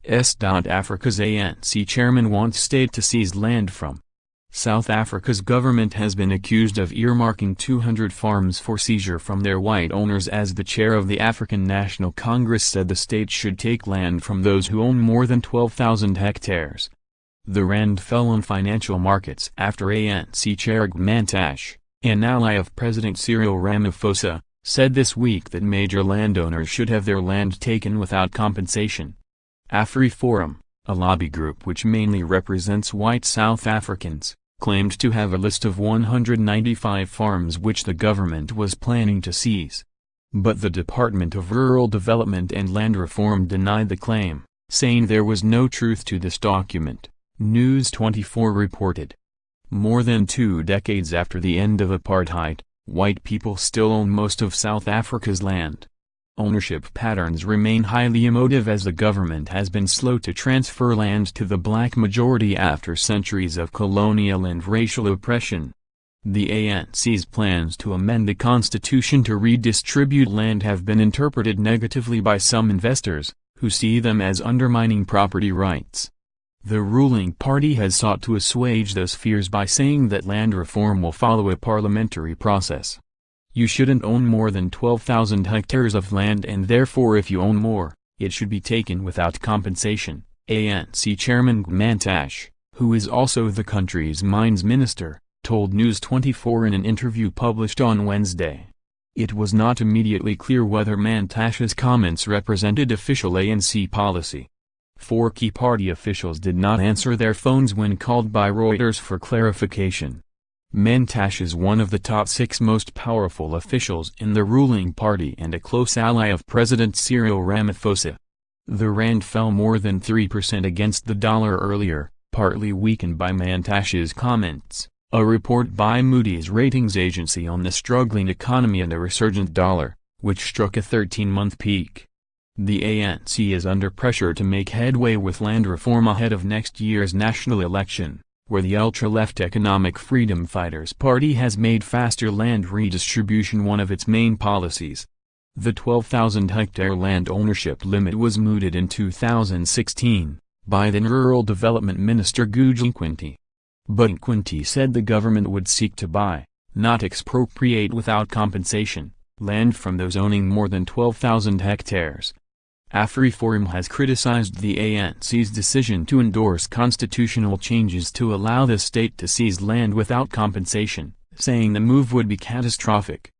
Africa's ANC chairman wants state to seize land from. South Africa's government has been accused of earmarking 200 farms for seizure from their white owners, as the chair of the African National Congress said the state should take land from those who own more than 12,000 hectares. The rand fell on financial markets after ANC chair Gwede Mantashe, an ally of President Cyril Ramaphosa, said this week that major landowners should have their land taken without compensation. AfriForum, a lobby group which mainly represents white South Africans, claimed to have a list of 195 farms which the government was planning to seize. But the Department of Rural Development and Land Reform denied the claim, saying there was no truth to this document, News 24 reported. More than 2 decades after the end of apartheid, white people still own most of South Africa's land. Ownership patterns remain highly emotive as the government has been slow to transfer land to the black majority after centuries of colonial and racial oppression. The ANC's plans to amend the constitution to redistribute land have been interpreted negatively by some investors, who see them as undermining property rights. The ruling party has sought to assuage those fears by saying that land reform will follow a parliamentary process. You shouldn't own more than 12,000 hectares of land, and therefore if you own more, it should be taken without compensation, ANC chairman Gwede Mantashe, who is also the country's mines minister, told News 24 in an interview published on Wednesday. It was not immediately clear whether Mantashe's comments represented official ANC policy. 4 key party officials did not answer their phones when called by Reuters for clarification. Mantashe is one of the top 6 most powerful officials in the ruling party and a close ally of President Cyril Ramaphosa. The rand fell more than 3% against the dollar earlier, partly weakened by Mantashe's comments, a report by Moody's ratings agency on the struggling economy and a resurgent dollar, which struck a 13-month peak. The ANC is under pressure to make headway with land reform ahead of next year's national election, where the ultra-left Economic Freedom Fighters Party has made faster land redistribution one of its main policies. The 12,000-hectare land ownership limit was mooted in 2016, by then Rural Development Minister Gwede Mantashe. But Mantashe said the government would seek to buy, not expropriate without compensation, land from those owning more than 12,000 hectares. AfriForum has criticized the ANC's decision to endorse constitutional changes to allow the state to seize land without compensation, saying the move would be catastrophic.